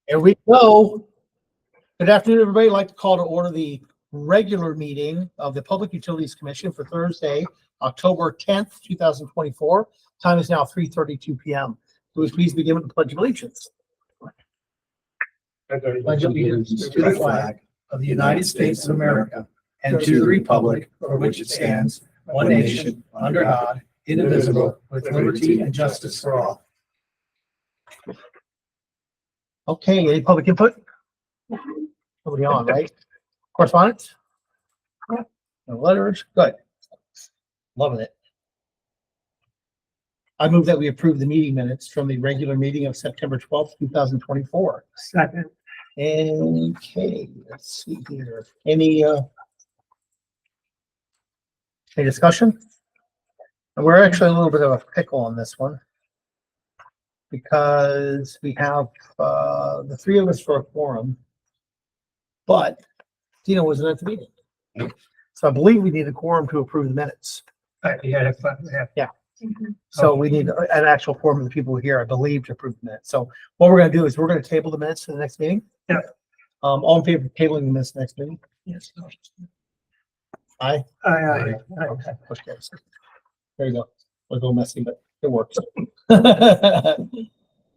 Here we go. Good afternoon, everybody. I'd like to call to order the regular meeting of the Public Utilities Commission for Thursday, October 10th, 2024. Time is now 3:32 p.m. Please begin with the Pledge of Allegiance. Pledge allegiance to the flag of the United States of America and to the republic for which it stands, one nation, under God, indivisible, with liberty and justice for all. Okay, any public input? Nobody on, right? Correspondence? No letters? Good. Loving it. I move that we approve the meeting minutes from the regular meeting of September 12th, 2024. Second. Okay, let's see here. Any discussion? And we're actually a little bit of a pickle on this one because we have the three of us for a quorum, but Dino wasn't at the meeting. So I believe we need a quorum to approve the minutes. Yeah. So we need an actual quorum of the people here, I believe, to approve the minutes. So what we're going to do is we're going to table the minutes to the next meeting. Yeah. All in favor of tabling the minutes next meeting? Yes. Aye. Aye. Okay. Push carries. There you go. A little messy, but it works.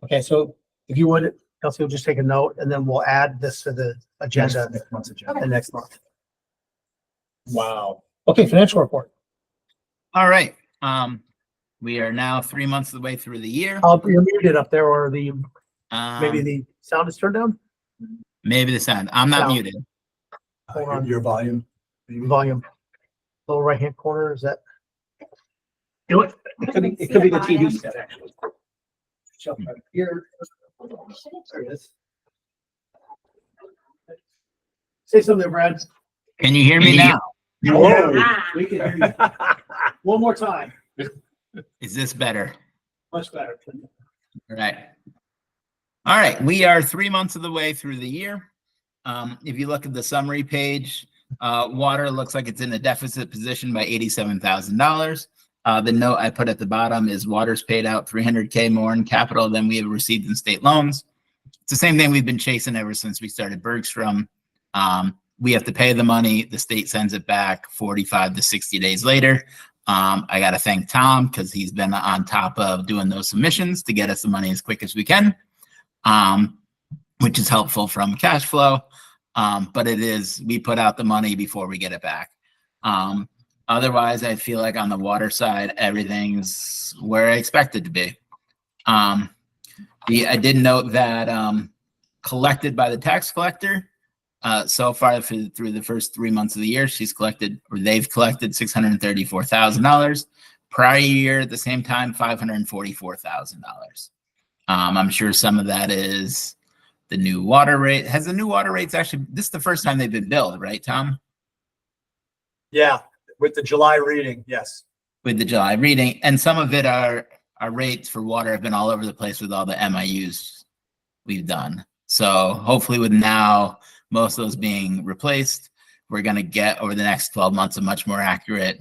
Okay, so if you would, Kelsey, will just take a note and then we'll add this to the agenda next month's agenda. Next month. Wow. Okay, financial report. All right. We are now 3 months of the way through the year. You're muted up there, or maybe Maybe the sound is turned down. the sound. I'm not Sound. muted. Hold on. Your volume. Volume. Lower right hand corner, is that? Do it. It could be the TV set, actually. Jump right here. There it is. Say something, Brad. Can you hear me now? Whoa, we can hear you. One more time. Is this better? Much better. All right. All right. We are 3 months of the way through the year. If you look at the summary page, water looks like it's in a deficit position by $87,000. The note I put at the bottom is water's paid out $300K more in capital than we have received in state loans. It's the same thing we've been chasing ever since we started Bergstrom. We have to pay the money. The state sends it back 45 to 60 days later. I got to thank Tom because he's been on top of doing those submissions to get us the money as quick as we can, which is helpful from cash flow. But we put out the money before we get it back. Otherwise, I feel like on the water side, everything's where I expect it to be. I did note that collected by the tax collector, so far through the first 3 months of the year, they've collected $634,000. Prior year, at the same time, $544,000. I'm sure some of that is the new water rate. Has the new water rates actually? This is the first time they've been billed, right, Tom? Yeah, with the July reading, yes. With the July reading, and some of it our rates for water have been all over the place with all the MIUs we've done. So hopefully, with now most of those being replaced, we're going to get over the next 12 months a much more accurate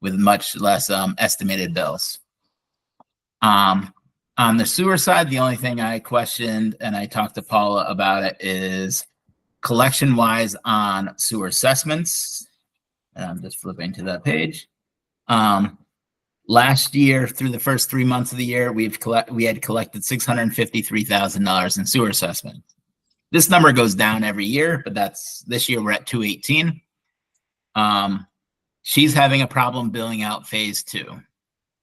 with much less estimated bills. On the sewer side, the only thing I questioned, and I talked to Paula about it, is collection-wise on sewer assessments. And I'm just flipping to that page. Last year, through the first 3 months of the year, we had collected $653,000 in sewer assessments. This number goes down every year, but this year we're at 218. She's having a problem billing out phase 2.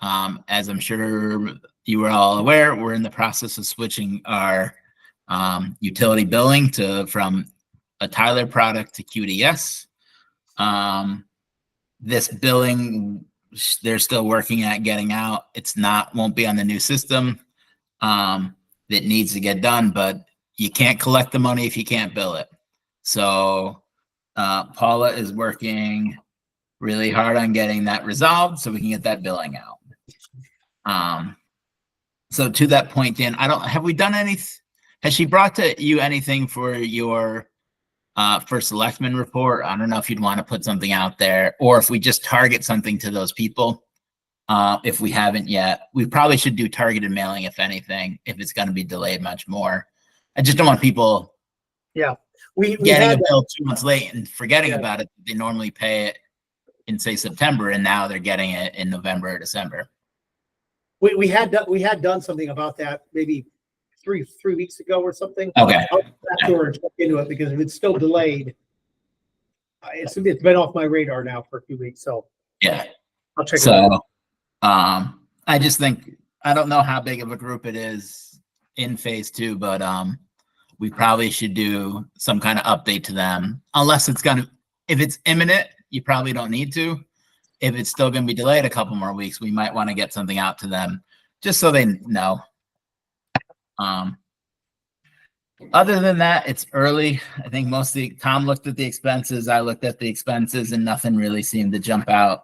As I'm sure you are all aware, we're in the process of switching our utility billing from a Tyler product to QDS. This billing, they're still working at getting out. Won't be on the new system. That needs to get done, but you can't collect the money if you can't bill it. So Paula is working really hard on getting that resolved so we can get that billing out. So to that point, Dan, have we done has she brought to you anything for your first selectman report? I don't know if you'd want to put something out there or if we just target something to those people. If we haven't yet, we probably should do targeted mailing, if anything, if it's going to be delayed much more. I just don't want people We getting had a bill 2 months late and forgetting Yeah. about it. They normally pay it in, say, September, and now they're getting it in November or December. we had done something about that maybe three weeks ago or something. Okay. I'll go back to her and check into it because if it's still delayed, it's been off my radar now for a few weeks, so Yeah. I'll check it out. So, I just think, I don't know how big of a group it is in phase 2, but, we probably should do some kind of update to them, unless if it's imminent, you probably don't need to. If it's still going to be delayed a couple more weeks, we might want to get something out to them just so they know. Other than that, it's early. I think Tom looked at the expenses. I looked at the expenses, and nothing really seemed to jump out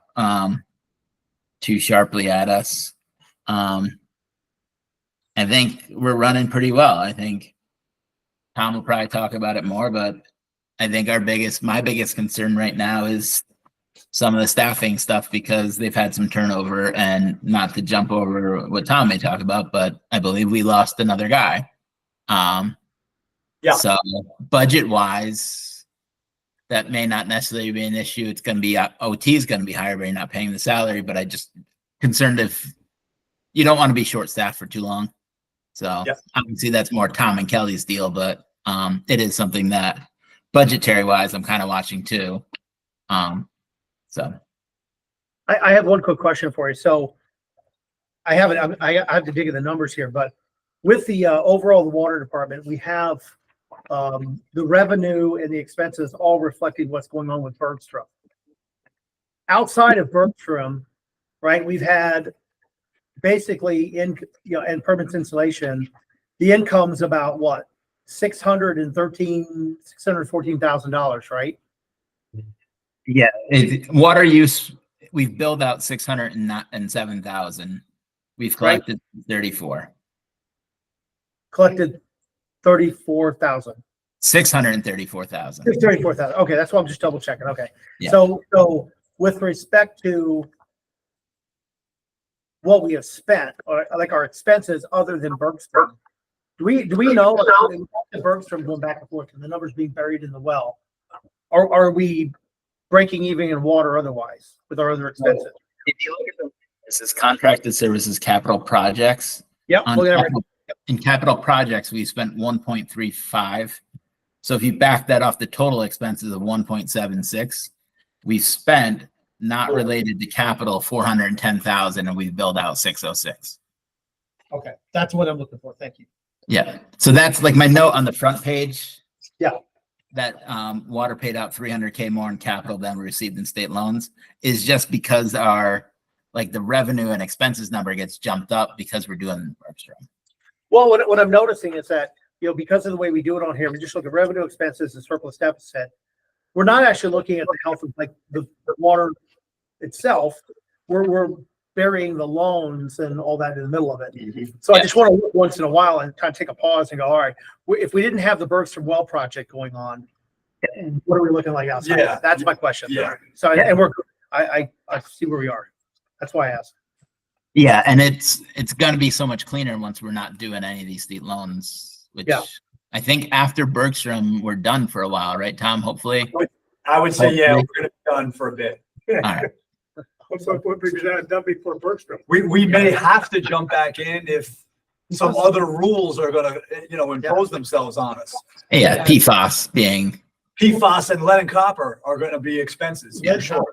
too sharply at us. I think we're running pretty well. I think Tom will probably talk about it more, but I think my biggest concern right now is some of the staffing stuff, because they've had some turnover, and not to jump over what Tom may talk about, but I believe we lost another guy. Yeah. So budget wise, that may not necessarily be an issue. It's going to be OT is going to be higher, but you're not paying the salary. But I just concerned if you don't want to be short staffed for too long. So Yeah. obviously that's more Tom and Kelly's deal, but it is something that budgetary wise I'm kind of watching too. So I have one quick question for you. So I have to dig in the numbers here, but with the overall the water department, we have the revenue and the expenses all reflecting what's going on with Bergstrom. Outside of Bergstrom, right, we've had basically in permits installation, the income's about what, $614,000, right? yeah, water use, we've billed out 607,000. We've collected 34. Collected 34,000. 634,000. 34,000. Okay, that's what I'm just double checking. Okay. Yeah. So with respect to what we have spent, or like our expenses other than Bergstrom, do we know the Bergstrom going back and forth and the numbers being buried in the well? Or are we breaking even in water otherwise with our other expenses? If you look at this is contracted services capital projects. Yep. In capital projects, we spent 1.35. So if you back that off the total expenses of 1.76, we spent, not related to capital, 410,000, and we billed out 606. Okay, that's what I'm looking for. Thank you. Yeah. So that's like my note on the front page. Yeah. That water paid out 300K more in capital than we received in state loans is just because the revenue and expenses number gets jumped up because we're doing Bergstrom. Well, what I'm noticing is that, because of the way we do it on here, we just look at revenue, expenses, and surplus deficit. We're not actually looking at the health of the water itself. We're burying the loans and all that in the middle of it. So I just want to look once in a while and kind of take a pause and go, all right, if we didn't have the Bergstrom well project going on, what are we looking like outside? Yeah. That's my question. Yeah. So, and I see where we are. That's why I asked. Yeah, and it's going to be so much cleaner once we're not doing any of these state loans, which I think after Bergstrom, we're done for a while, right, Tom? Hopefully. I would say, yeah, we're going to be done for a bit. All right. What we done before Bergstrom? We may have to jump back in if some other rules are going to, impose themselves on us. Yeah, PFAS being. PFAS and lead and copper are going to be expenses. Yeah, for sure.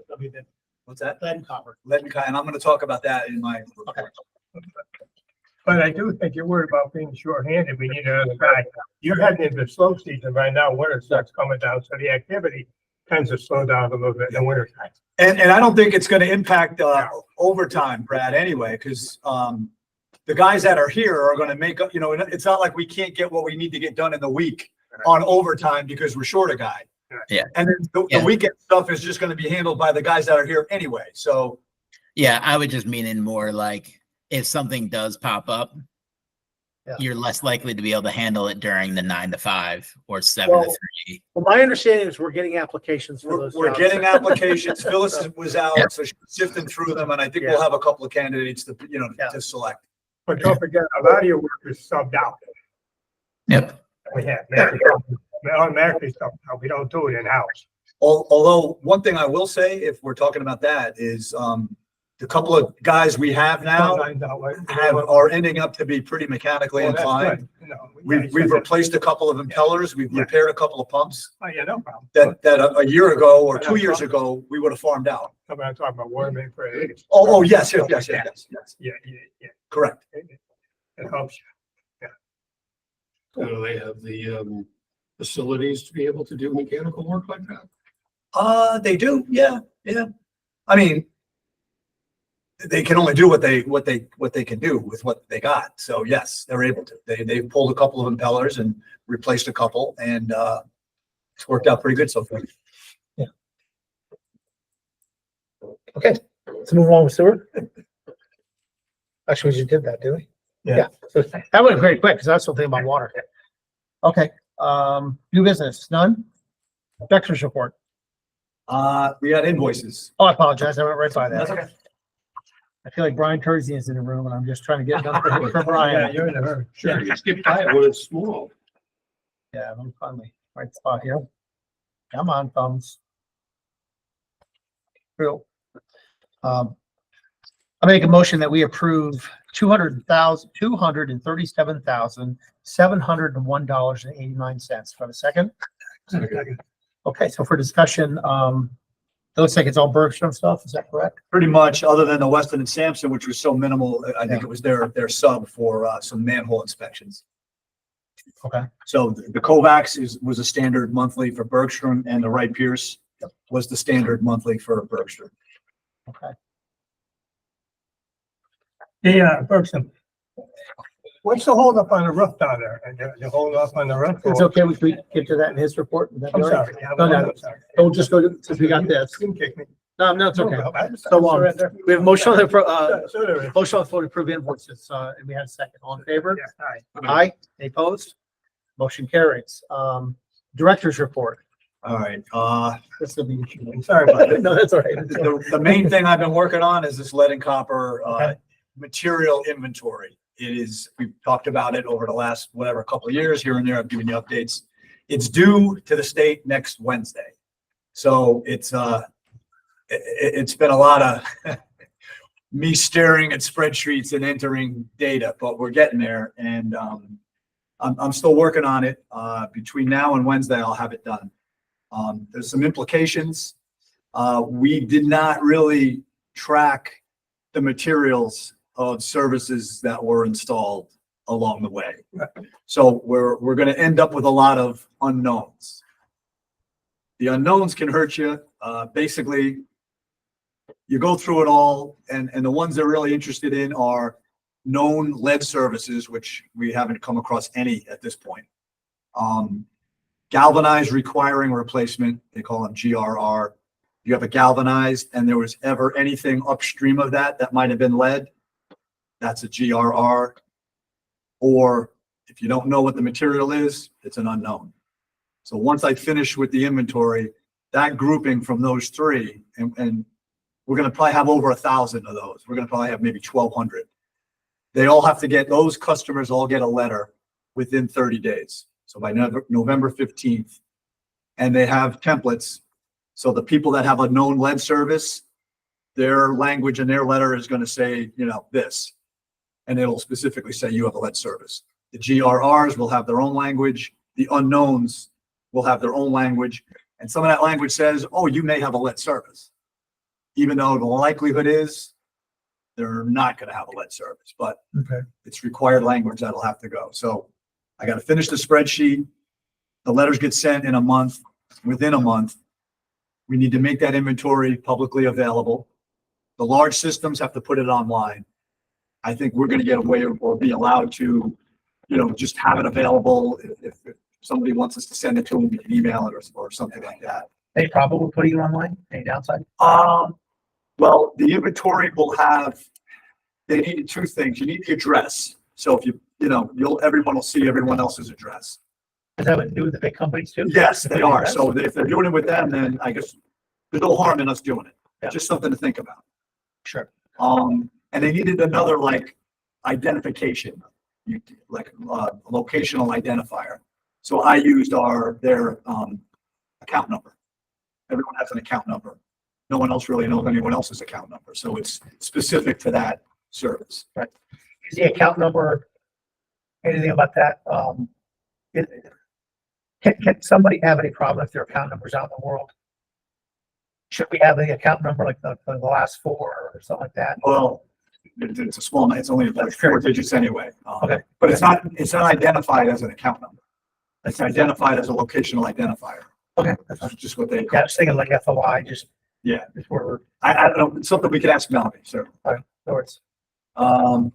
What's that? Lead and copper. Lead and copper, and I'm going to talk about that in my report. But I do think you're worried about being shorthanded. We need another guy. You're heading into slow season right now. Winter starts coming down, so the activity tends to slow down a little bit in the winter time. And I don't think it's going to impact overtime, Brad, anyway, because the guys that are here are going to make up, it's not like we can't get what we need to get done in the week on overtime because we're short a guy. Yeah. And then the weekend stuff is just going to be handled by the guys that are here anyway. So. Yeah, I would just mean in more like if something does pop up, you're less likely to be able to handle it during the 9 to 5 or 7 to 3. Well, my understanding is we're getting applications for those. We're jobs. getting applications. Phyllis was out, so she's sifting through them, and I think we'll have a couple of candidates to select. But don't forget, a lot of your work is subbed out. Yep. We have, automatically, so we don't do it in-house. Although, one thing I will say, if we're talking about that, is, the couple of guys we have now are ending up to be pretty mechanically Well, that's inclined. good. No, We've replaced a couple of impellers, we've Yeah. repaired a couple of pumps Oh, yeah, no problem. that a year ago or 2 years ago, we would have farmed out. I'm talking about water main for it. Oh, yes, yes, yes. Yeah, Correct. it helps. Do they have the facilities to be able to do mechanical work like that? They do, yeah. I mean, they can only do what they can do with what they got. So yes, they're able to. They pulled a couple of impellers and replaced a couple, and it's worked out pretty good so far. Okay, let's move on with sewer. Actually, we just did that, didn't we? Yeah. So that went very quick, because that's the thing about water. Okay, new business, none? Director's report. We got invoices. Oh, I apologize, I went right by That's that. okay. I feel like Brian Terzi is in the room, and I'm just trying to get it done for Yeah, Brian. you're in a hurry. Sure, you skip by it when it's small. Yeah, I'm finally, right spot here. Come on, thumbs. Real. I make a motion that we approve $237,701.89. For a second. Okay, so for discussion, it looks like it's all Bergstrom stuff. Is that correct? Pretty much, other than the Weston and Sampson, which was so minimal, I think it was their sub for some manhole inspections. Okay. So the Kovacs was a standard monthly for Bergstrom, and the Wright Pierce was the standard monthly for Bergstrom. Okay. Yeah, Bergstrom. What's the holdup on the roof down there? And the holdup on the roof? It's okay. We can get to that in his report. Is that I'm all right? sorry. No, no. I'm sorry. We'll just go to, since we got this. You can kick me. No, it's okay. I'm So, surrender. we have a motion on the, So there is. motion on the floor to approve invoices, and we had a second. All in favor? Yeah, all right. Aye. Any opposed? Motion carries. Director's report. All right, This will be. I'm sorry about that. No, that's all right. the main thing I've been working on is this lead and copper, Okay. material inventory. It is, we've talked about it over the last, whatever, couple of years here and there. I've given you updates. It's due to the state next Wednesday. So it's been a lot of me staring at spreadsheets and entering data, but we're getting there. And, I'm still working on it. Between now and Wednesday, I'll have it done. There's some implications. We did not really track the materials of services that were installed along the way. So we're going to end up with a lot of unknowns. The unknowns can hurt you. Basically, you go through it all, and the ones they're really interested in are known lead services, which we haven't come across any at this point. Galvanized requiring replacement, they call them GRR. You have a galvanized and there was ever anything upstream of that might have been lead, that's a GRR. Or if you don't know what the material is, it's an unknown. So once I finish with the inventory, that grouping from those three, and we're going to probably have over 1,000 of those. We're going to probably have maybe 1,200. They all have to get, those customers all get a letter within 30 days. So by November 15th, and they have templates. So the people that have a known lead service, their language in their letter is going to say, this, and it'll specifically say you have a lead service. The GRRs will have their own language. The unknowns will have their own language. And some of that language says, oh, you may have a lead service, even though the likelihood is they're not going to have a lead service, but Okay. it's required language that'll have to go. So I got to finish the spreadsheet. The letters get sent in a month. Within a month, we need to make that inventory publicly available. The large systems have to put it online. I think we're going to get away or be allowed to, just have it available. If somebody wants us to send it to them, we can email it or something like that. Any problem with putting it online? Any downside? Well, the inventory will have, they need two things. You need the address. So if everyone will see everyone else's address. Does that have to do with the big companies too? Yes, they are. So if they're doing it with them, then I guess there's no harm in us doing it. Yeah. Just something to think about. Sure. And they needed another identification, locational identifier. So I used their account number. Everyone has an account number. No one else really knows anyone else's account number. So it's specific to that service. Is the account number, anything about that? Can somebody have any problem if their account number's out in the world? Should we have the account number like the last four or something like that? Well, it's a small, it's only like 4 digits anyway. Okay. But it's not identified as an account number. It's identified as a locational identifier. Okay. That's just what they Yeah, call I it. was thinking like FOI, just. Yeah. Just where I don't know, it's something we could ask Melanie, sir. we're, it's, And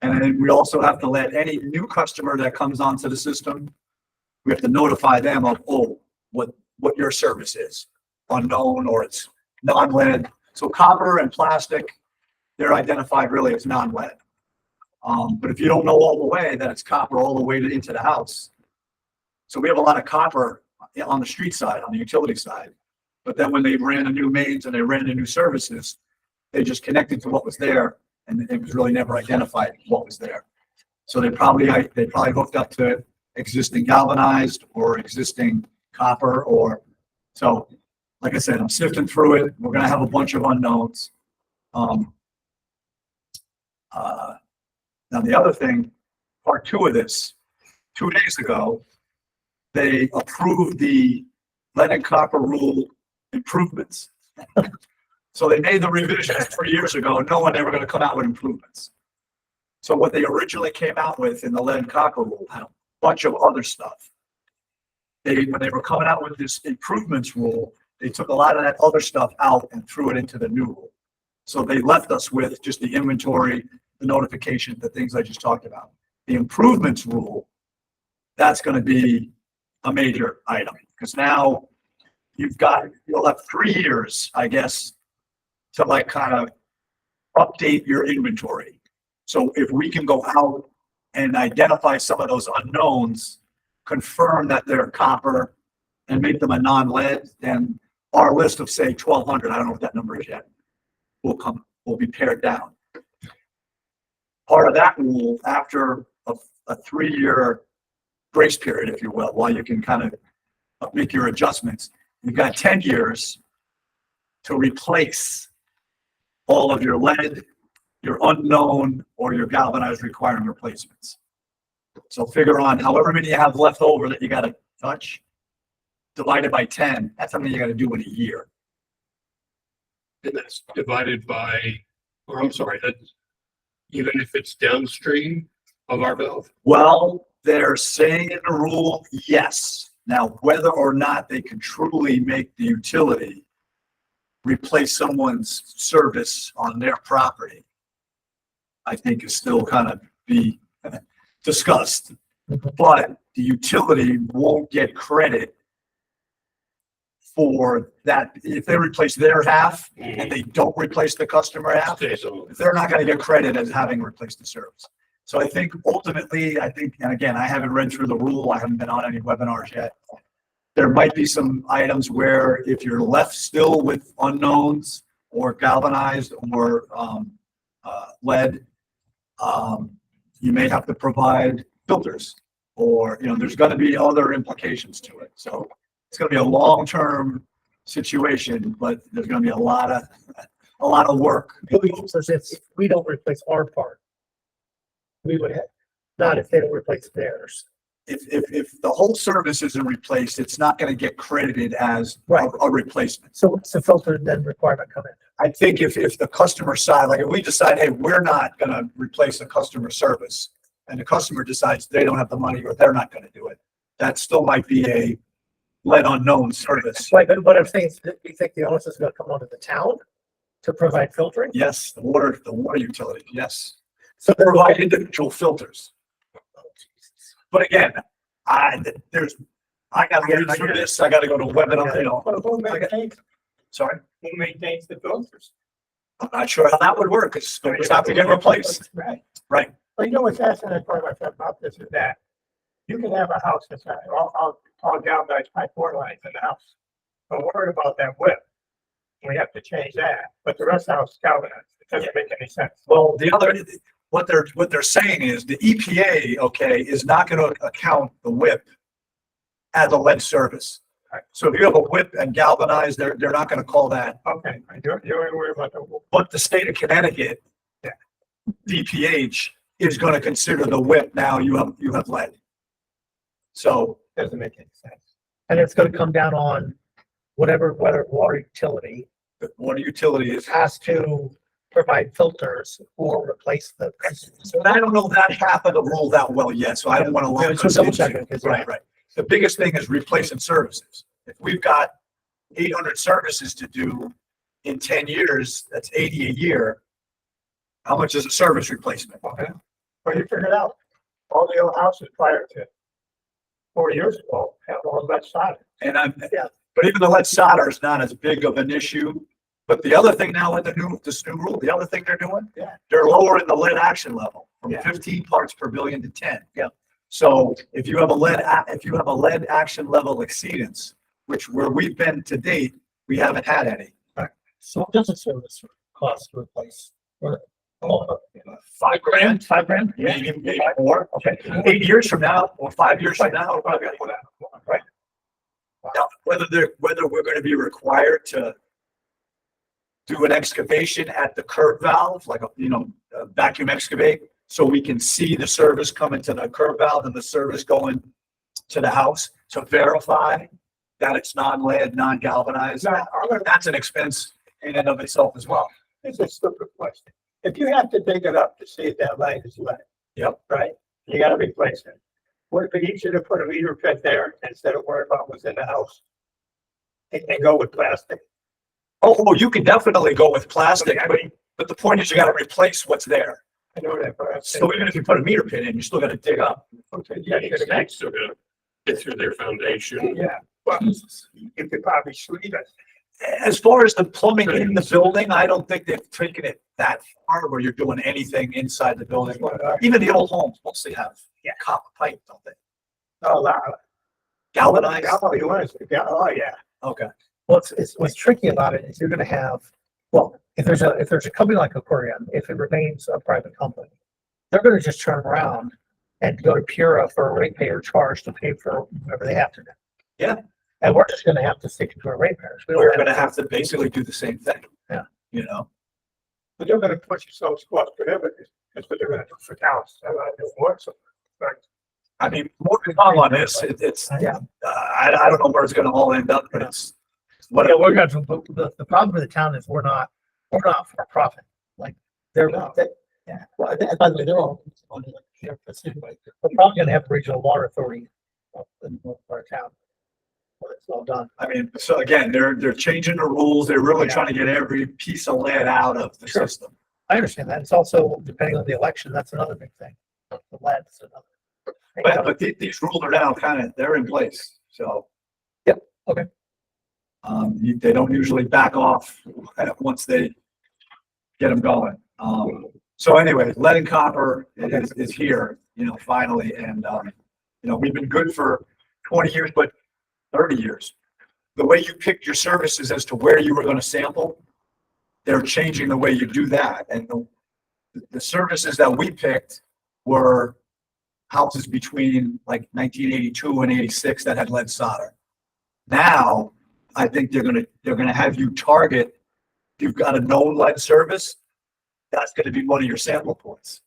then we also have to let any new customer that comes onto the system, we have to notify them of, what your service is, unknown or it's non-lead. So copper and plastic, they're identified really as non-lead. But if you don't know all the way that it's copper all the way into the house. So we have a lot of copper on the street side, on the utility side. But then when they ran the new mains and they ran the new services, they just connected to what was there and it was really never identified what was there. So they probably hooked up to existing galvanized or existing copper so like I said, I'm sifting through it. We're gonna have a bunch of unknowns. Now the other thing, part 2 of this, 2 days ago, they approved the lead and copper rule improvements. So they made the revisions 3 years ago, knowing they were going to come out with improvements. So what they originally came out with in the lead and copper rule had a bunch of other stuff. When they were coming out with this improvements rule, they took a lot of that other stuff out and threw it into the new rule. So they left us with just the inventory, the notification, the things I just talked about. The improvements rule, that's going to be a major item because now you'll have 3 years, I guess, to like kind of update your inventory. So if we can go out and identify some of those unknowns, confirm that they're copper and make them a non-lead, then our list of say 1,200, I don't know what that number is yet, will be pared down. Part of that rule, after a 3-year grace period, if you will, while you can kind of make your adjustments, you've got 10 years to replace all of your lead, your unknown, or your galvanized requiring replacements. So figure on however many you have left over that you got to touch, divided by 10, that's how many you got to do in a year. And that's divided by, or I'm sorry, that's even if it's downstream of our valve. Well, they're saying in the rule, yes. Now, whether or not they can truly make the utility replace someone's service on their property, I think is still kind of be discussed. But the utility won't get credit for that. If they replace their half and they don't replace the customer half, Stays on. they're not going to get credit as having replaced the service. So I think ultimately, and again, I haven't read through the rule. I haven't been on any webinars yet. There might be some items where if you're left still with unknowns or galvanized or lead, you may have to provide filters or, there's going to be other implications to it. So it's going to be a long-term situation, but there's going to be a lot of work. so if we don't replace our part, we would have, not if they don't replace theirs. If the whole service isn't replaced, it's not going to get credited as Right. a replacement. So what's the filter then requirement come in? I think if the customer side, like if we decide, hey, we're not going to replace a customer service and the customer decides they don't have the money or they're not going to do it, that still might be a lead unknown service. Right, but what I'm saying is, do you think the onus is gonna come onto the town to provide filtering? Yes, the water utility, yes. So they're Provide individual filters. But again, I gotta get through this. I gotta go to webinar, But who maintains, sorry. who maintains the filters? I'm not sure how that would work. It's going to have to get replaced. Right. Right. But what's fascinating part about this is that you can have a house that's all galvanized pipe water lines in the house. But worried about that whip. We have to change that, but the rest of the house is galvanized. It doesn't make any sense. Well, what they're saying is the EPA, okay, is not going to account the WIP as a lead service. So if you have a whip and galvanized, they're not gonna call that. Okay, you're worried about the, But the state of Connecticut, DPH is gonna consider the whip now you have lead. So, doesn't make any sense. And it's gonna come down on whatever water utility the water utility is. has to provide filters or replace the. So I don't know that half of the rule that well yet, so I don't wanna. Yeah, so double check it, 'cause, Right, right. The biggest thing is replacing services. If we've got 800 services to do in 10 years, that's 80 a year. How much is a service replacement? Okay, well, you figured out, all the old houses prior to 4 years ago have all that siding. And Yeah. but even the lead solder is not as big of an issue. But the other thing now with this new rule, the other thing they're doing, they're lowering the lead action level from Yeah. 15 parts per billion to 10. Yeah. So if you have a lead action level exceedance, which where we've been to date, we haven't had any. So what does a service cost to replace? Or, $5,000, $5,000? maybe more. Okay. 8 years from now or 5 years from now, Right. now, whether we're going to be required to do an excavation at the curb valve, like a vacuum excavate, so we can see the service coming to the curb valve and the service going to the house to verify that it's non-lead, non-galvanized. Now, I'm gonna That's an expense in and of itself as well. It's a stupid question. If you have to dig it up to see if that line is lead. Yep. Right, you gotta replace it. Would it be easier to put a meter pit there instead of worrying about what's in the house? And go with plastic? Oh, you can definitely go with plastic, I mean, but the point is you gotta replace what's there. I know that, but I'm So saying, even if you put a meter pin in, you still gotta dig up. okay, yeah, you gotta They're make, still gonna get through their foundation. yeah, well, you could probably sleeve it. As far as the plumbing in the building, I don't think they've taken it that far where you're doing anything inside the building. But, Even the old homes mostly have copper pipe, don't they? oh, Galvanized? oh, you want to, yeah, oh, yeah. Okay. Well, what's tricky about it is you're gonna have, well, if there's a company like Aquarium, if it remains a private company, they're gonna just turn around and go to Pura for a ratepayer charge to pay for whatever they have to do. Yeah. And we're just gonna have to stick to our ratepayers. We don't We're gonna have to basically do the same thing. Yeah. You know, But you're gonna push yourself squat forever, that's what they're gonna do for towns, I like it works. Right. I mean, more to come on this. It's, Yeah. I don't know where it's gonna all end up, but it's. But yeah, we're gonna, the problem for the town is we're not for profit. Like, they're, yeah, well, by the way, they're all. We're probably gonna have the regional water authority in our town. When it's all done. I mean, so again, they're changing the rules. They're really Yeah. trying to get every piece of lead out of the Sure. system. I understand that. It's also depending on the election, that's another big thing. The lead's another. thing. But these rules are now they're in place, so. Yep, okay. They don't usually back off once they get them going. So anyway, lead and copper is here, finally, and, we've been good for 20 years, but 30 years. The way you picked your services as to where you were going to sample, they're changing the way you do that. And the services that we picked were houses between like 1982 and 86 that had lead solder. Now, I think they're gonna have you target, if you've got a known lead service, that's gonna be one of your sample points.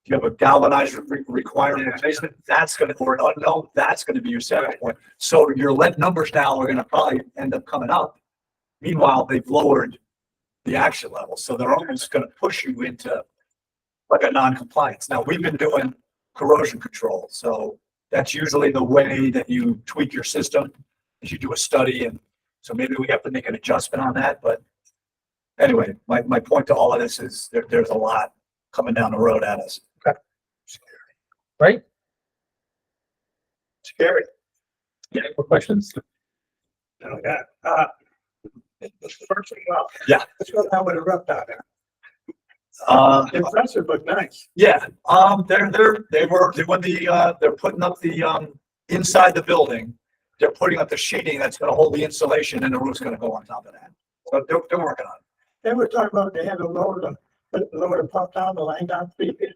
If you have a galvanized required replacement, that's gonna, or an unknown, that's gonna be your sample point. So your lead numbers now are gonna probably end up coming up. Meanwhile, they've lowered the action level, so they're almost gonna push you into like a non-compliance. Now, we've been doing corrosion control, so that's usually the way that you tweak your system, is you do a study, and so maybe we have to make an adjustment on that, but anyway, my point to all of this is there's a lot coming down the road at us. Right? Scary. Yeah, more questions? Oh, yeah. First thing up. Yeah. Let's go down with a rough down there. Impressive, but nice. Yeah, they were doing they're putting up the, inside the building. They're putting up the sheeting that's gonna hold the insulation, and the roof's gonna go on top of that. So they're working on it. They were talking about they had to lower the pump down, the line down 3 feet.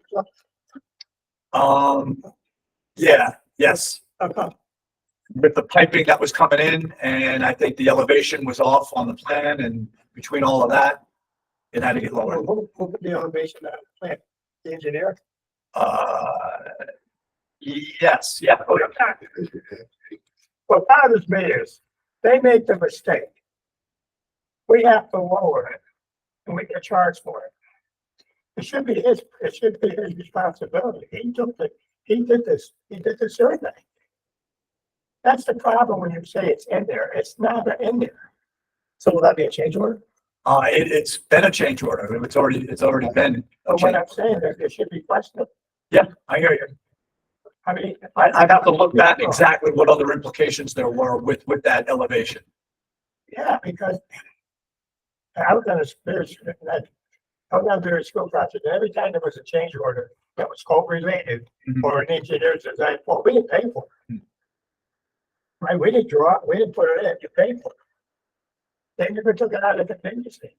Yeah, yes. Okay. with the piping that was coming in, and I think the elevation was off on the plan, and between all of that, it had to get lower. Who put the elevation on the plant? The engineer? Yes, yeah. Oh, yeah. Well, Father's mayors, they make the mistake. We have to lower it, and we get charged for it. It should be his responsibility. He did the survey. That's the problem when you say it's in there. It's not in there. So will that be a change order? It's been a change order. It's already been. a But what change. I'm saying is it should be questioned. Yeah, I hear you. I mean. I'd have to look back exactly what other implications there were with that elevation. Yeah, because I was on a very school project, and every time there was a change order that was code related Mhm. or an engineer's design, well, we didn't pay for it. Right, we didn't put it in, you paid for it. They never took it out of the contingency.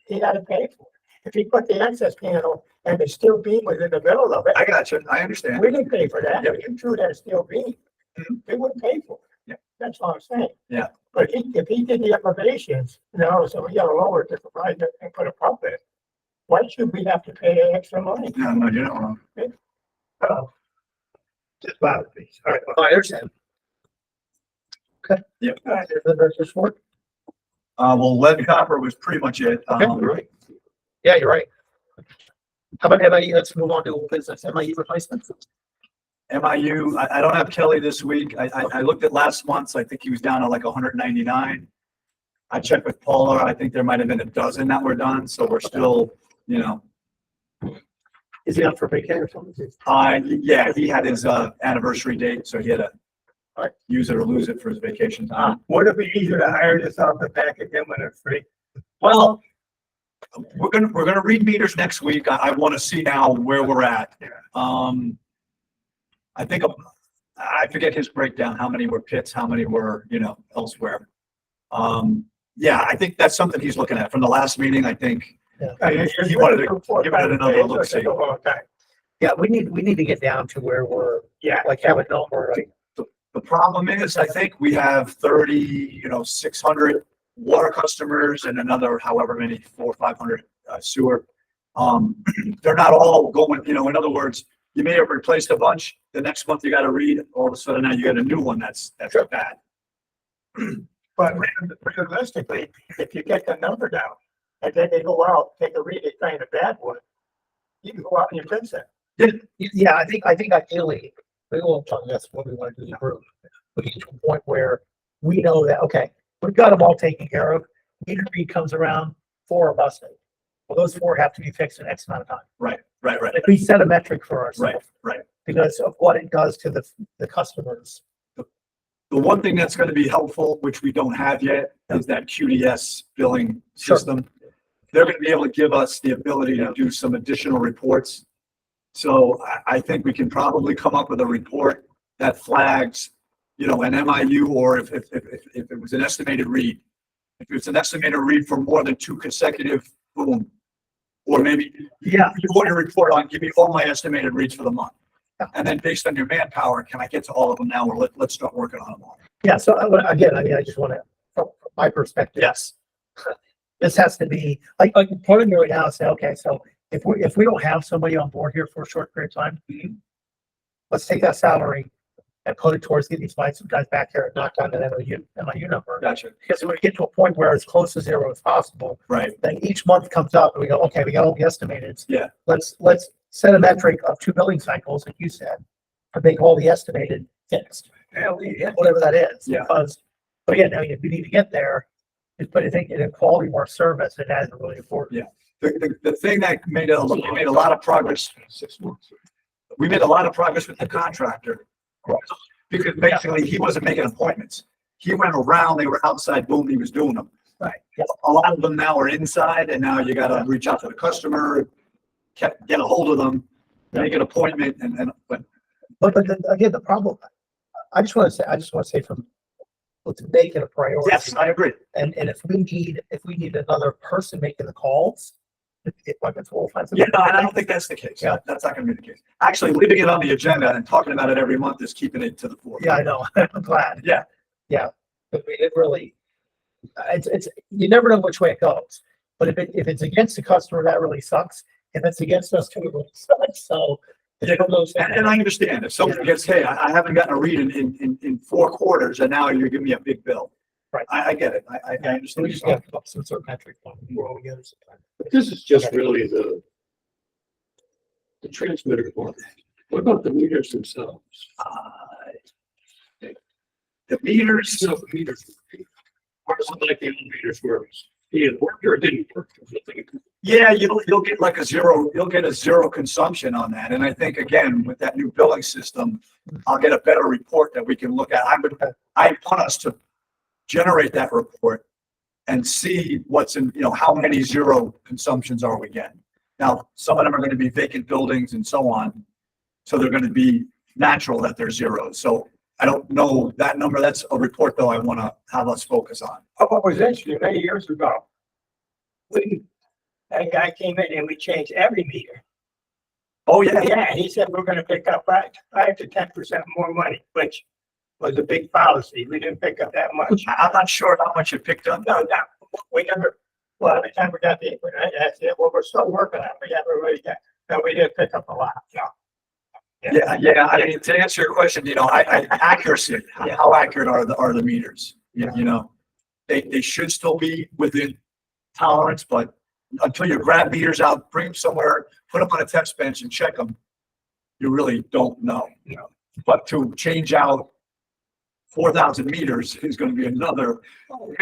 He had to pay for it. If he put the access panel and the steel beam was in the middle of it, I got you. I understand. we didn't pay for that. Yep. You threw that steel beam. Mhm. They wouldn't pay for it. Yep. That's all I'm saying. Yeah. But if he did the elevations, so we gotta lower it to provide it and put a pump in. Why should we have to pay extra money? No, you're not wrong. Just bothers me. All right. I understand. Yep. The director's report? Well, lead and copper was pretty much it. Okay, you're right. Yeah, you're right. How about MIU? Let's move on to old business. MIU replacements. MIU, I don't have Kelly this week. I looked at last month's. I think he was down to like 199. I checked with Paula. I think there might have been a dozen that were done, so we're still, Is he up for vacation or something? yeah, he had his anniversary date, so he had to Right. use it or lose it for his vacation time. Would it be easier to hire this off the back again when it's free? Well, we're gonna read meters next week. I want to see now where we're at. I think I forget his breakdown, how many were pits, how many were, elsewhere. Yeah, I think that's something he's looking at from the last meeting. I think he wanted to give it another look. See. Yeah, we need to get down to where we're, Yeah. like, have a number, right? The problem is, I think we have 30, 600 water customers and another however many, 400 or 500 sewer. They're not all going, in other words, you may have replaced a bunch. The next month you got to read, all of a sudden now you got a new one that's bad. But realistically, if you get the number down and then they go out, take a read, they find a bad one, you can go out and you fix it. Yeah, I think ideally, we will talk, that's what we want to do, is improve. We get to a point where we know that, okay, we've got them all taken care of. Meter read comes around, 4 of us. Well, those 4 have to be fixed in X amount of time. Right. If we set a metric for ourselves. Right. Because of what it does to the customers. The one thing that's going to be helpful, which we don't have yet, is that QDS billing Sure. system. They're going to be able to give us the ability to do some additional reports. So I think we can probably come up with a report that flags, an MIU, or if it was an estimated read. If it's an estimated read for more than 2 consecutive, boom. Or maybe Yeah. you want your report on, give me all my estimated reads for the month. Yeah. And then based on your manpower, can I get to all of them now, or let's start working on them all? Yeah, so again, I just want to, from my perspective. Yes. This has to be, like part of me right now is say, okay, so if we don't have somebody on board here for a short period of time, Mhm. let's take that salary and put it towards getting some guys back here and knock down that MIU number. Gotcha. Because when we get to a point where it's close to 0 as possible, Right. then each month comes up and we go, okay, we got all the estimated. Yeah. Let's set a metric of 2 billing cycles, like you said, to make all the estimated fixed, whatever that is. Yeah. But again, I mean, if we need to get there, but I think in the quality of our service, it has really important. Yeah. The thing that we made a lot of progress. 6 months. We made a lot of progress with the contractor. Because basically he wasn't making appointments. He went around, they were outside, boom, he was doing them. Right. Yeah. A lot of them now are inside, and now you gotta reach out to the customer, get a hold of them, make an appointment, But again, the problem, I just want to say from, let's make it a priority. yes, I agree. And if we need another person making the calls, Like it's all offensive. Yeah, no, and I don't think that's the case. Yeah. That's not gonna be the case. Actually, leaving it on the agenda and talking about it every month is keeping it to the floor. Yeah, I know. I'm glad. Yeah. Yeah. But it really, it's, you never know which way it goes. But if it's against the customer, that really sucks. If it's against us too, it really sucks. So it's one of those things. And I understand if someone gets, hey, I haven't gotten a read in 4 quarters and now you're giving me a big bill. Right. I get it. I Yeah, understand. we just have to come up with some sort of metric on we're all together sometimes. But this is just really the transmitter part. What about the meters themselves? The meters, So the meters, or something like the old meters where it was, either worked or it didn't work. yeah, you'll get like you'll get a zero consumption on that. And I think again, with that new billing system, I'll get a better report that we can look at. I want us to generate that report and see what's in, how many zero consumptions are we getting. Now, some of them are going to be vacant buildings and so on. So they're going to be natural that they're zeros. So I don't know that number. That's a report though I want to have us focus on. What was interesting, many years ago, that guy came in and we changed every meter. Oh, yeah. Yeah, he said we're gonna pick up 5 to 10% more money, which was a big fallacy. We didn't pick up that much. I'm not sure how much you picked up. No, we never, well, by the time we got the, that's it, well, we're still working on it. We haven't really got, no, we did pick up a lot, yeah. Yeah. I mean, to answer your question, accuracy, Yeah. how accurate are the meters? They should still be within tolerance, but until you grab meters out, bring them somewhere, put them on a test bench and check them, you really don't know. But to change out 4,000 meters is going to be another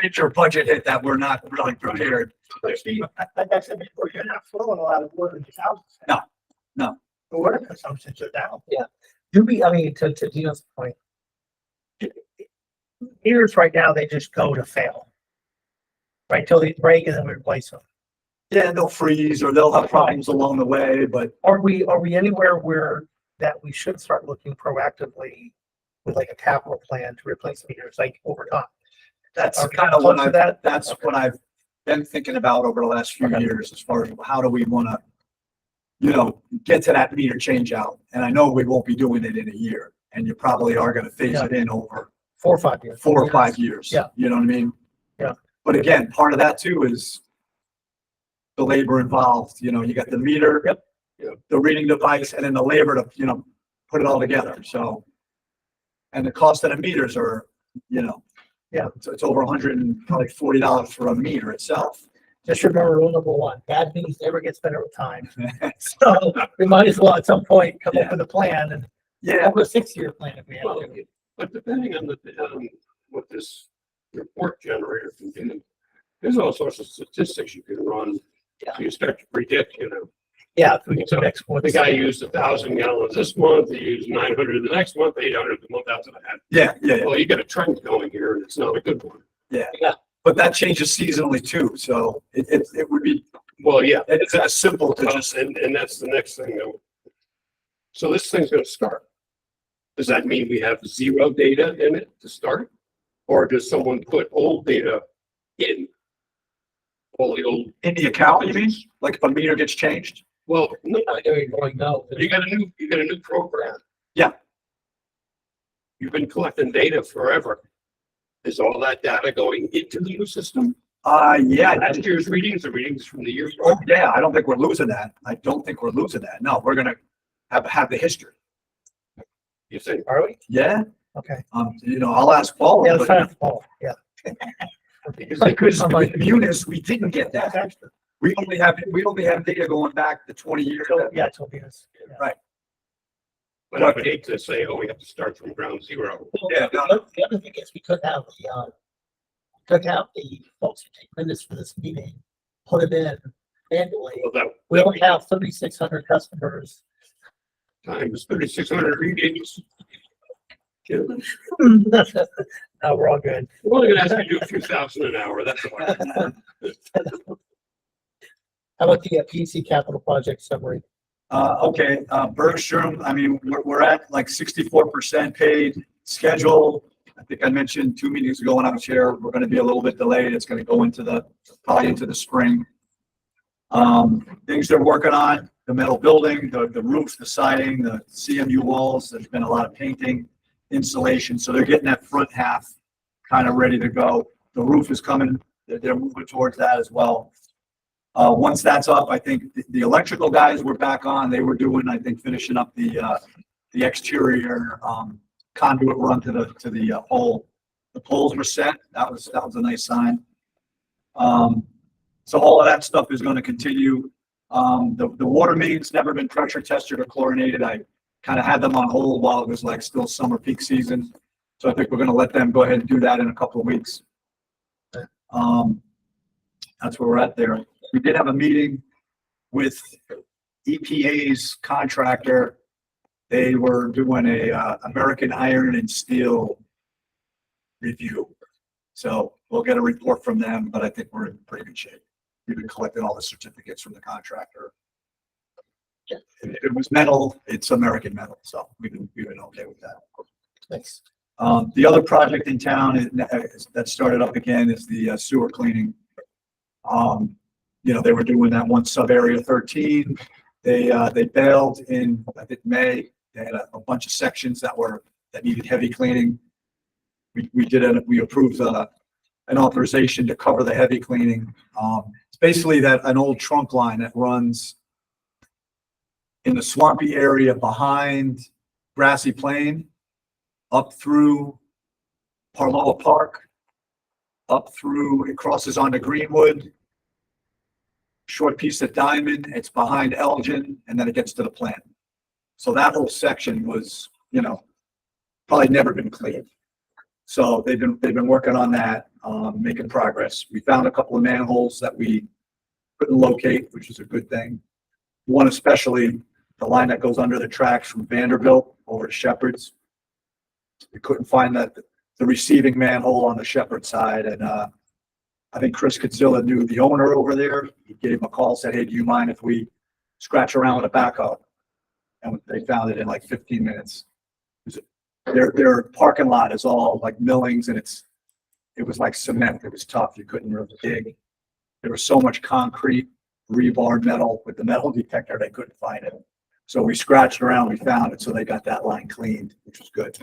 major budget hit that we're not really prepared. Steve, like I said before, you're not flowing a lot of water in these houses. No. The water consumptions are down. Yeah. Do we, I mean, to Dino's point, Meters right now, they just go to fail. Right, till they break and then we replace them. Yeah, they'll freeze or they'll have problems along the way, but are we anywhere where that we should start looking proactively with like a capital plan to replace meters, like over time? that's Are we kind of close what to that? that's what I've been thinking about over the last few Okay. years as far as how do we want to, get to that meter change out. And I know we won't be doing it in a year and you probably are going to phase Yeah. it in over 4 or 5 years. 4 or 5 years. Yeah. You know what I mean? Yeah. But again, part of that too is the labor involved, you got the meter, Yep. the reading device, and then the labor to, put it all together. So, and the cost of the meters are, Yeah. it's over $140 for a meter itself. Just remember rule number 1, bad news never gets better with time. So we might as well at some point come up with a plan and Yeah, have a 6-year plan if we have Well, to. but depending on what this report generator can do, there's all sorts of statistics you can run. Yeah. So you start to predict, Yeah, if we get to next one. the guy used 1,000 gallons this month, he used 900 the next month, 800 the month after that. yeah. Well, you got a trend going here and it's not a good one. But that changes seasonally too. So it would be, Well, yeah. it's as simple to just, And that's the next thing though. So this thing's gonna start. Does that mean we have 0 data in it to start? Or does someone put old data in? All the old, in the account, you mean? Like if a meter gets changed? well, no, I know you're going, no. you got a new program. Yeah. You've been collecting data forever. Is all that data going into the new system? Yeah. Last year's readings, the readings from the year. Oh, yeah, I don't think we're losing that. I don't think we're losing that. No, we're gonna have the history. You think? Are we? Yeah, Okay. I'll ask Paul. Yeah, let's but- try to follow. Yeah. Because with Munis, we didn't get That's that. extra. We only have data going back to 20 years. Yeah, it's obvious. Yeah. But I would hate to say, oh, we have to start from ground zero. Yeah, no, The other thing is we could have the folks who take minutes for this meeting, put them in manually. Well, that We only have 3,600 customers. times 3,600 readings. No, we're all good. We're only gonna ask you to do a few thousand an hour, that's all. How about the PC capital project summary? Okay, Bergstrom, I mean, we're at like 64% paid schedule. I think I mentioned 2 meetings ago when I was here, we're gonna be a little bit delayed. It's gonna go probably into the spring. Things they're working on, the metal building, the roof, the siding, the CMU walls, there's been a lot of painting, insulation, so they're getting that front half kind of ready to go. The roof is coming, they're moving towards that as well. Once that's up, I think the electrical guys were back on, they were doing, I think, finishing up the exterior, conduit run to the pole. The poles were set, that was a nice sign. So all of that stuff is going to continue. The water main's never been pressure tested or chlorinated. I kind of had them on hold while it was like still summer peak season. So I think we're going to let them go ahead and do that in a couple of weeks. That's where we're at there. We did have a meeting with EPA's contractor. They were doing a American Iron and Steel review. So we'll get a report from them, but I think we're in pretty good shape. We've been collecting all the certificates from the contractor. If it was metal, it's American metal. So we've been okay with that. Thanks. The other project in town that started up again is the sewer cleaning. They were doing that one sub area 13. They bailed in, I think, May. They had a bunch of sections that needed heavy cleaning. We approved an authorization to cover the heavy cleaning. It's basically an old trunk line that runs in the swampy area behind Grassy Plain, up through Parloa Park, up through, it crosses onto Greenwood, short piece of Diamond, it's behind Elgin, and then it gets to the plant. So that whole section was, probably never been cleaned. So they've been working on that, making progress. We found a couple of manholes that we couldn't locate, which is a good thing. One especially, the line that goes under the tracks from Vanderbilt over to Shepherd's. We couldn't find the receiving manhole on the Shepherd side, and I think Chris Godzilla knew the owner over there. He gave him a call, said, "Hey, do you mind if we scratch around with a backhoe?" And they found it in like 15 minutes. Their parking lot is all like millings, and it was like cement. It was tough. You couldn't really dig. There was so much concrete, rebar, metal. With the metal detector, they couldn't find it. So we scratched around, we found it. So they got that line cleaned, which was good.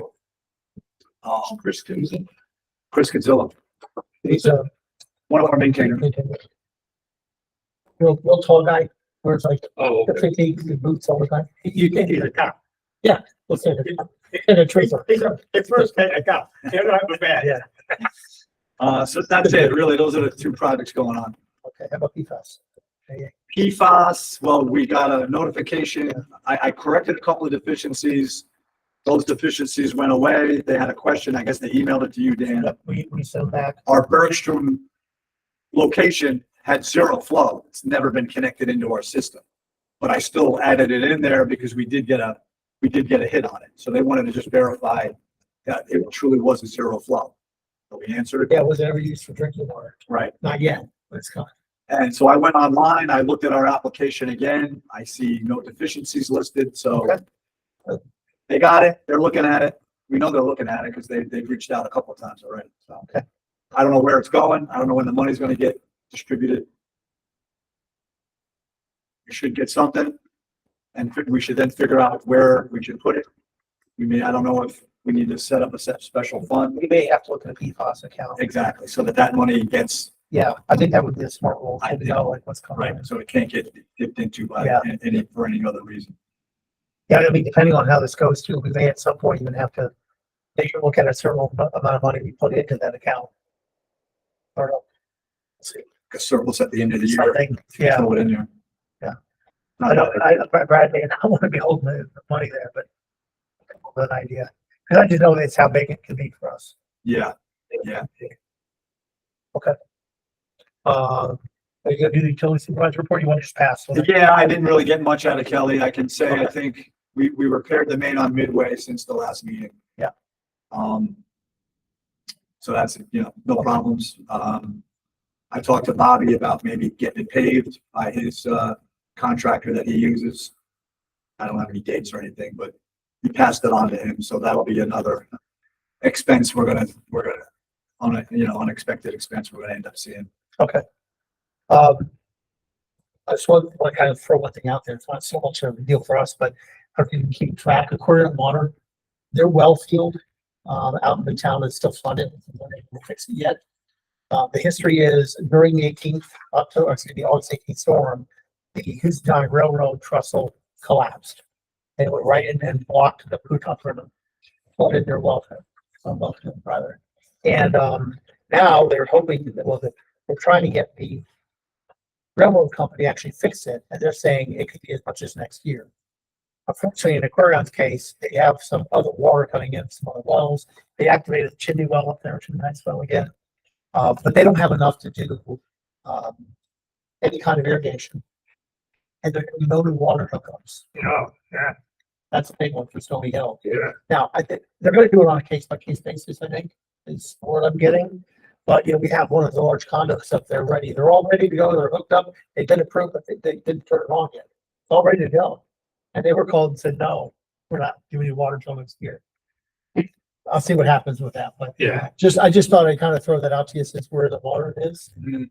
Chris Godzilla, He's one of our maintainers. real tall guy, wears like Oh, the okay. fatigues boots all the time. You think he's a cop? We'll say that. And a tracer. He's at first a cop. He don't have a badge. Yeah. So that's it, really. Those are the two projects going on. Okay, how about PFAS? PFAS, well, we got a notification. I corrected a couple of deficiencies. Those deficiencies went away. They had a question. I guess they emailed it to you, Dan. We sent back. Our Bergstrom location had zero flow. It's never been connected into our system. But I still added it in there because we did get a hit on it. So they wanted to just verify that it truly was a zero flow. So we answered it. Yeah, was it ever used for drinking water? Right. Not yet, but it's coming. And so I went online, I looked at our application again. I see no deficiencies listed, so Okay. they got it. They're looking at it. We know they're looking at it because they've reached out a couple of times already. So Okay. I don't know where it's going. I don't know when the money's going to get distributed. We should get something, and we should then figure out where we should put it. I don't know if we need to set up a special fund. We may have to look at a PFAS account. Exactly, so that money gets, Yeah, I think that would be a smart rule. I To know like what's coming. right, so it can't get dipped into by Yeah. for any other reason. Yeah, I mean, depending on how this goes too, we may at some point even have to take a look at a certain amount of money we put into that account. Or See, a surplus at the end of the year. something, yeah. Throw it in there. Yeah. Not I know, bad. Bradley, and I want to be holding the money there, but good idea. Cause I just know that's how big it can be for us. Yeah, yeah. Are you gonna do the utility supervisor report? You want to just pass? with it? Yeah, I didn't really get much out of Kelly. I can say, I think we repaired the main on Midway since the last meeting. Yeah. So that's, no problems. I talked to Bobby about maybe getting it paved by his, contractor that he uses. I don't have any dates or anything, but he passed it on to him. So that'll be another expense we're gonna, unexpected expense we're gonna end up seeing. Okay. I just want to kind of throw one thing out there. It's not so much of a deal for us, but how can you keep track? According to Water, their well field out in the town is still flooded. They haven't fixed it yet. The history is during the 18th October, excuse me, August 18th storm, the Houston Railroad trestle collapsed. They were right in and blocked the Putop River, flooded their welfare, rather. And now they're hoping that, well, they're trying to get the railroad company actually fix it, and they're saying it could be as much as next year. Unfortunately, in Aquarion's case, they have some other water coming in, some other wells. They activated the Chimney well up there, which is a nice well again. But they don't have enough to do any kind of irrigation. And there can be no new water hookups. Yeah, That's a big one for Stony Hill. yeah. Now, I think they're gonna do it on a case by case basis, I think, is what I'm getting. But, you know, we have one of the large condos up there ready. They're all ready to go. They're hooked up. They've been approved, but they didn't turn it on yet. It's all ready to go. And they were called and said, no, we're not doing any water until next year. I'll see what happens with that, but Yeah. I just thought I'd kind of throw that out to you since where the water is. Mhm.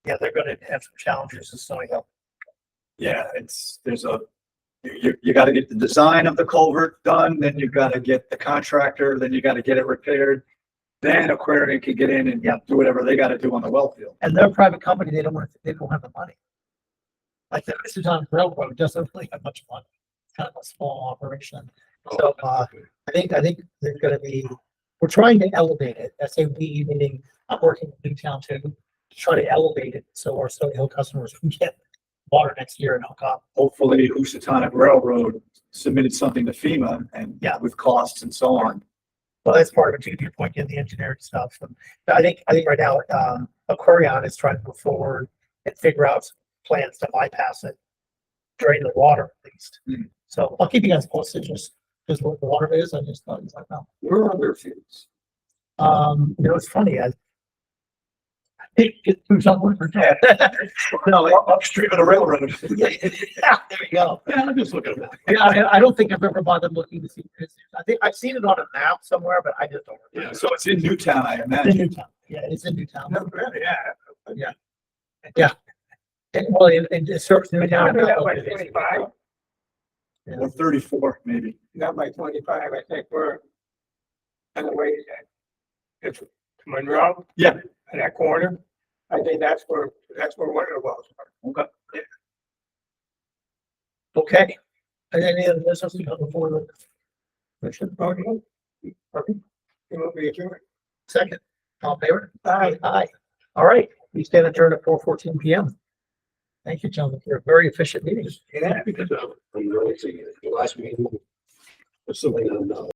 Yeah, they're gonna have some challenges in Stony Hill. Yeah, you gotta get the design of the culvert done, then you gotta get the contractor, then you gotta get it repaired. Then Aquarian can get in and do whatever they gotta do on the well field. And they're a private company. They don't have the money. Like the Houston Railroad doesn't really have much money. It's kind of a small operation. So, I think there's gonna be, we're trying to elevate it. That's a we, meaning I'm working with Newtown too, to try to elevate it so our Stony Hill customers can get water next year and hook up. Hopefully Housatonic Railroad submitted something to FEMA and with costs and so on. Well, that's part of it too, to your point, getting the engineering stuff. And I think right now, Aquarion is trying to move forward and figure out plans to bypass it, drain the water at least. Mm. So I'll keep you guys posted, just what the water is. I just thought, it's like, no. Where are their fields? You know, it's funny, I think get through somewhere for that. No, upstream of the railroad. Yeah, there you go. Yeah, I'm just looking at that. Yeah, I don't think I've ever bothered looking to see. I think I've seen it on a map somewhere, but I just don't. Yeah, So it's in Newtown, I It's in imagine. Newtown. Yeah, it's in Newtown. No, really, yeah. And, well, and it serves Newtown. Yeah, like 25, Or 34, maybe. not by 25, I think we're on the way, it's Monroe. Yeah. In that corner, I think that's where one of the wells are. Okay. Okay. And any other business to come before the commission? Okay. Okay. You will be adjourned. Second, all in favor? Aye. Aye. All right, we stand adjourned at 4:14 PM. Thank you, gentlemen, for a very efficient meeting. Yeah. Because I'm noticing the last meeting, was something on,